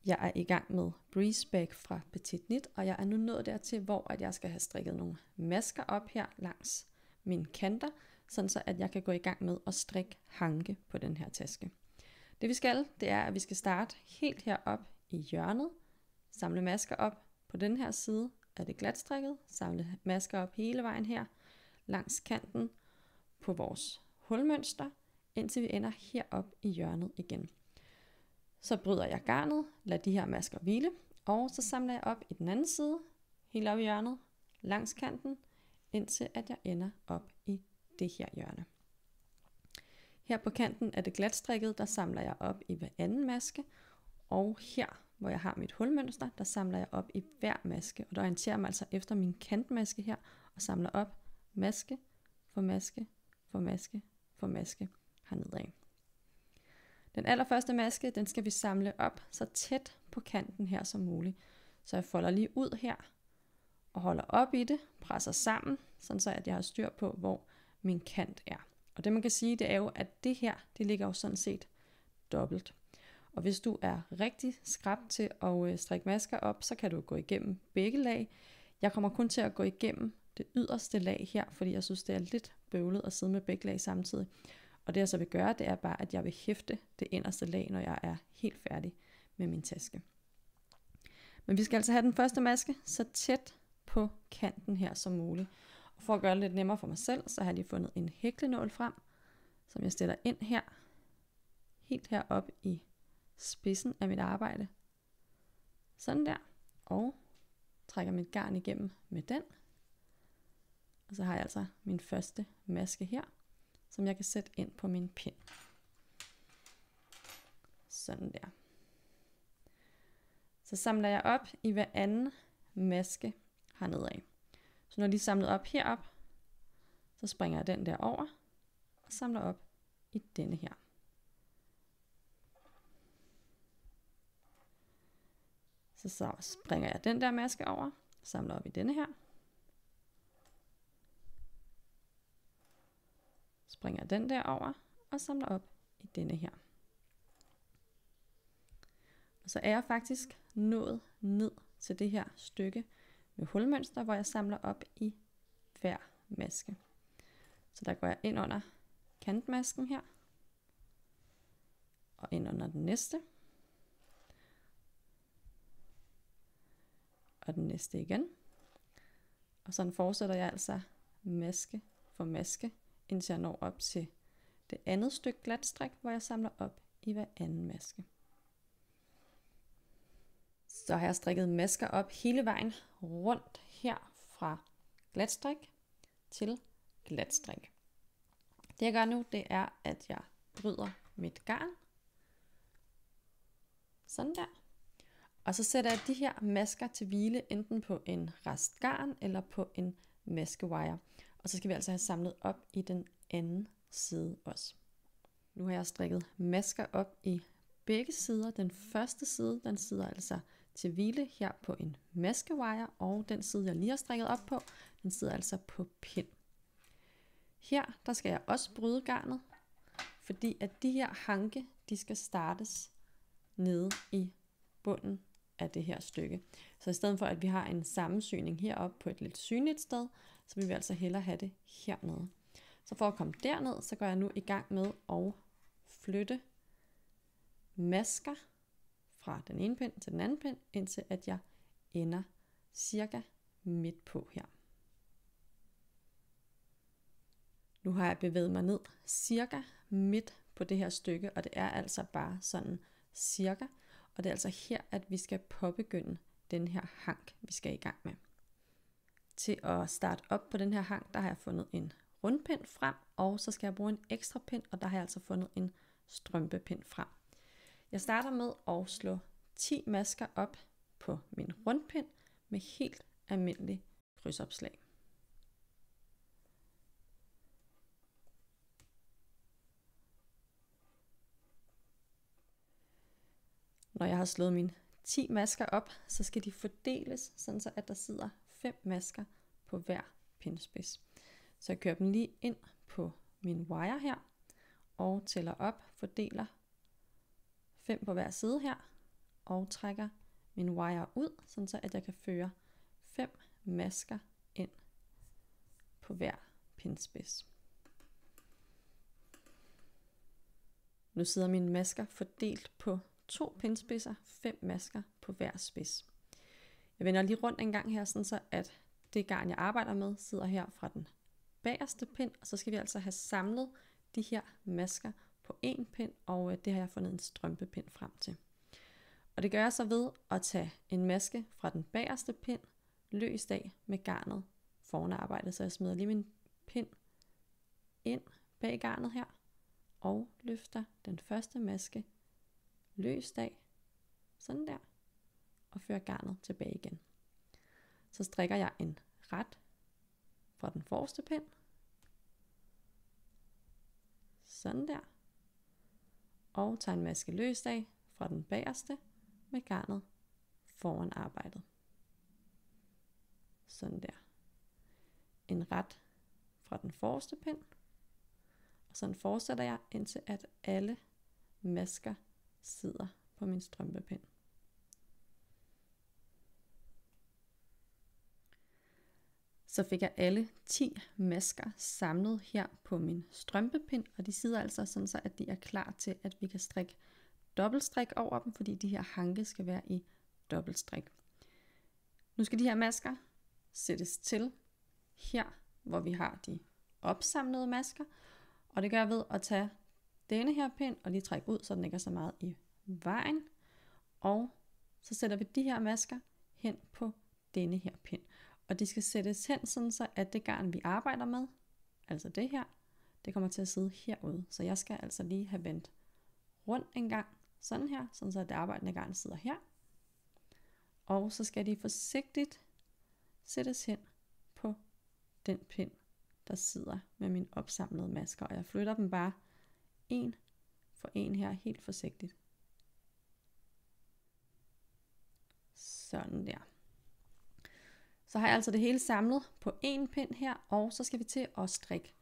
Jeg er i gang med Breeze Bag fra Petit Knit, og jeg er nu nået dertil, hvor at jeg skal have strikket nogle masker op her langs mine kanter, sådan så at jeg kan gå i gang med at strikke hanke på den her taske. Det vi skal, det er, at vi skal starte helt herop i hjørnet, samle masker op på den her side af det glatstrikket, samle masker op hele vejen her langs kanten på vores hulmønster, indtil vi ender herop i hjørnet igen. Så bryder jeg garnet, lader de her masker hvile, og så samler jeg op i den anden side, helt op i hjørnet, langs kanten, indtil at jeg ender op i det her hjørne. Her på kanten af det glatstrikket, der samler jeg op i hver anden maske, og her, hvor jeg har mit hulmønster, der samler jeg op i hver maske, og der orienterer mig altså efter min kantmaske her, og samler op maske for maske for maske for maske hernede af. Den allerførste maske, den skal vi samle op så tæt på kanten her som muligt. Så jeg folder lige ud her og holder op i det, presser sammen, sådan så at jeg har styr på, hvor min kant er. Og det man kan sige, det er jo, at det her, det ligger jo sådan set dobbelt. Og hvis du er rigtig skrap til at strikke masker op, så kan du gå igennem begge lag. Jeg kommer kun til at gå igennem det yderste lag her, fordi jeg synes, det er lidt bøvlet at sidde med begge lag samtidig. Og det jeg så vil gøre, det er bare, at jeg vil hæfte det inderste lag, når jeg er helt færdig med min taske. Men vi skal altså have den første maske så tæt på kanten her som muligt. Og for at gøre det lidt nemmere for mig selv, så har jeg lige fundet en hæklenål frem, som jeg stiller ind her, helt herop i spidsen af mit arbejde. Sådan der. Og trækker mit garn igennem med den. Og så har jeg altså min første maske her, som jeg kan sætte ind på min pind. Sådan der. Så samler jeg op i hver anden maske hernede af. Så når de er samlet op herop, så springer jeg den der over og samler op i denne her. Så springer jeg den der maske over, samler op i denne her. Springer den der over og samler op i denne her. Og så er jeg faktisk nået ned til det her stykke med hulmønster, hvor jeg samler op i hver maske. Så der går jeg ind under kantmasken her, og ind under den næste, og den næste igen. Og sådan fortsætter jeg altså maske for maske, indtil jeg når op til det andet stykke glatstrik, hvor jeg samler op i hver anden maske. Så har jeg strikket masker op hele vejen rundt her fra glatstrik til glatstrik. Det jeg gør nu, det er, at jeg bryder mit garn. Sådan der. Og så sætter jeg de her masker til hvile, enten på en rest garn eller på en maskewire. Og så skal vi altså have samlet op i den anden side også. Nu har jeg strikket masker op i begge sider. Den første side, den sidder altså til hvile her på en maskewire, og den side, jeg lige har strikket op på, den sidder altså på pind. Her, der skal jeg også bryde garnet, fordi at de her hanke, de skal startes nede i bunden af det her stykke. Så i stedet for, at vi har en sammensyning heroppe på et lidt synligt sted, så vil vi altså hellere have det hernede. Så for at komme derned, så går jeg nu i gang med at flytte masker fra den ene pind til den anden pind, indtil at jeg ender cirka midt på her. Nu har jeg bevæget mig ned cirka midt på det her stykke, og det er altså bare sådan cirka. Og det er altså her, at vi skal påbegynde den her hank, vi skal i gang med. Til at starte op på den her hank, der har jeg fundet en rundpind frem, og så skal jeg bruge en ekstra pind, og der har jeg altså fundet en strømpepind frem. Jeg starter med at slå 10 masker op på min rundpind med helt almindelig krydsopslag. Når jeg har slået mine 10 masker op, så skal de fordeles, sådan så at der sidder 5 masker på hver pindspids. Så jeg kører dem lige ind på min wire her, og tæller op, fordeler 5 på hver side her, og trækker min wire ud, sådan så at jeg kan føre 5 masker ind på hver pinspids. Nu sidder mine masker fordelt på 2 pinspidser, 5 masker på hver spids. Jeg vender lige rundt en gang her, sådan så at det garn, jeg arbejder med, sidder her fra den bagerste pind, og så skal vi altså have samlet de her masker på en pind, og det har jeg fundet en strømpepind frem til. Og det gør jeg så ved at tage en maske fra den bagerste pind løst af med garnet foran arbejdet, så jeg smider lige min pind ind bag garnet her, og løfter den første maske løst af, sådan der, og fører garnet tilbage igen. Så strikker jeg en ret fra den forreste pind, sådan der, og tager en maske løst af fra den bagerste med garnet foran arbejdet. Sådan der. En ret fra den forreste pind, og sådan fortsætter jeg indtil at alle masker sidder på min strømpepind. Så fik jeg alle 10 masker samlet her på min strømpepind, og de sidder altså sådan så, at de er klar til, at vi kan strikke dobbeltstrik over dem, fordi de her hanke skal være i dobbeltstrik. Nu skal de her masker sættes til her, hvor vi har de opsamlede masker, og det gør jeg ved at tage denne her pind og lige trække ud, så den ikke er så meget i vejen, og så sætter vi de her masker hen på denne her pind. Og de skal sættes hen, sådan så at det garn, vi arbejder med, altså det her, det kommer til at sidde herude. Så jeg skal altså lige have vendt rundt en gang, sådan her, sådan så at det arbejdende garn sidder her. Og så skal de forsigtigt sættes hen på den pind, der sidder med mine opsamlede masker. Og jeg flytter dem bare en for en her, helt forsigtigt. Sådan der. Så har jeg altså det hele samlet på en pind her, og så skal vi til at strikke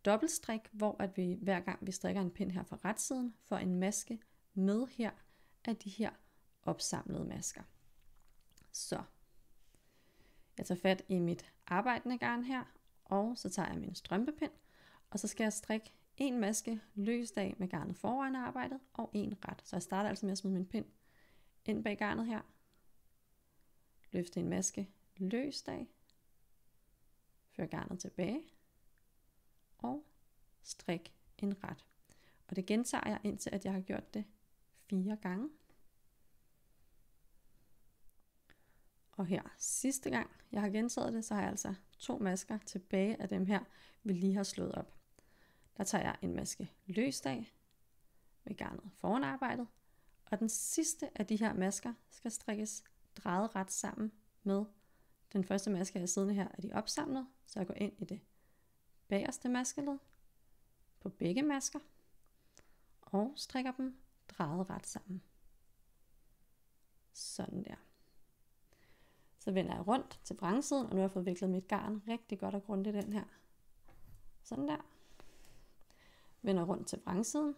dobbeltstrik, hvor at vi hver gang vi strikker en pind her fra retsiden, får en maske med her af de her opsamlede masker. Så jeg tager fat i mit arbejdende garn her, og så tager jeg min strømpepind, og så skal jeg strikke en maske løst af med garnet foran arbejdet, og en ret. Så jeg starter altså med at smide min pind ind bag garnet her, løfte en maske løst af, før garnet tilbage, og strik en ret. Og det gentager jeg indtil at jeg har gjort det 4 gange. Og her sidste gang jeg har gentaget det, så har jeg altså 2 masker tilbage af dem her, vi lige har slået op. Der tager jeg en maske løst af med garnet foran arbejdet, og den sidste af de her masker skal strikkes drejet ret sammen med den første maske, jeg har siddende her, er de opsamlet, så jeg går ind i det bagerste maskeled på begge masker og strikker dem drejet ret sammen. Sådan der. Så vender jeg rundt til vrangsiden, og nu har jeg fået viklet mit garn rigtig godt og grundigt den her. Sådan der. Vender rundt til vrangsiden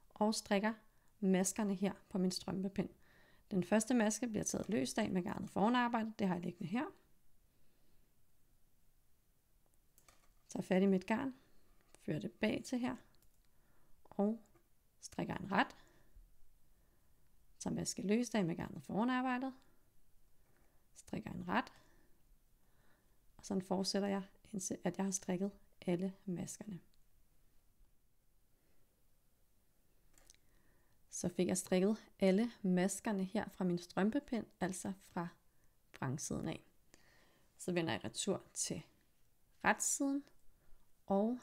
og strikker maskerne her på min strømpepind. Den første maske bliver taget løst af med garnet foran arbejdet, det har jeg liggende her. Tager fat i mit garn, fører det bag til her, og strikker en ret. Tager maske løst af med garnet foran arbejdet, strikker en ret, og sådan fortsætter jeg, indtil at jeg har strikket alle maskerne. Så fik jeg strikket alle maskerne her fra min strømpepind, altså fra vrangsiden af. Så vender jeg retur til retsiden og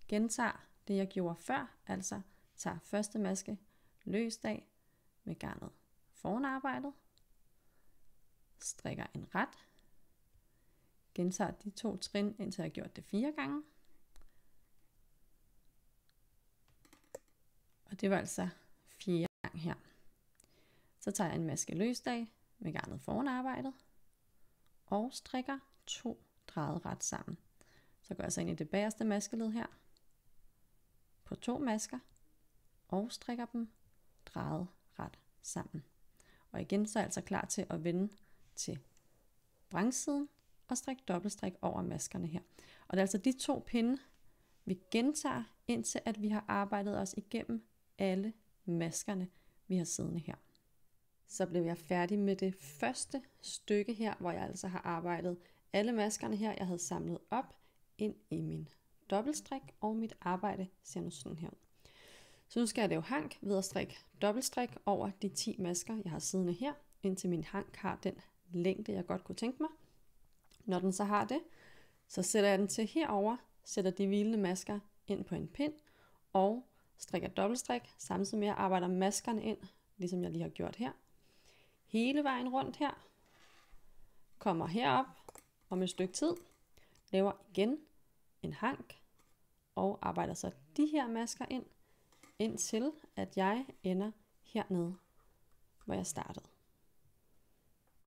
gentager det jeg gjorde før, altså tager første maske løst af med garnet foran arbejdet, strikker en ret, gentager de 2 trin indtil jeg har gjort det 4 gange. Og det var altså 4 gang her. Så tager jeg en maske løst af med garnet foran arbejdet og strikker 2 drejet ret sammen. Så går jeg så ind i det bagerste maskeled her på 2 masker og strikker dem drejet ret sammen. Og igen så er jeg altså klar til at vende til vrangsiden og strikke dobbeltstrik over maskerne her. Og det er altså de 2 pinde, vi gentager, indtil at vi har arbejdet os igennem alle maskerne, vi har siddende her. Så blev jeg færdig med det første stykke her, hvor jeg altså har arbejdet alle maskerne her, jeg havde samlet op ind i min dobbeltstrik, og mit arbejde ser nu sådan her ud. Så nu skal jeg lave hank ved at strikke dobbeltstrik over de 10 masker, jeg har siddende her, indtil min hank har den længde, jeg godt kunne tænke mig. Når den så har det, så sætter jeg den til herover, sætter de hvilende masker ind på en pind, og strikker dobbeltstrik, samtidig med at jeg arbejder maskerne ind, ligesom jeg lige har gjort her. Hele vejen rundt her, kommer herop om et stykke tid, laver igen en hank, og arbejder så de her masker ind, indtil at jeg ender hernede, hvor jeg startede.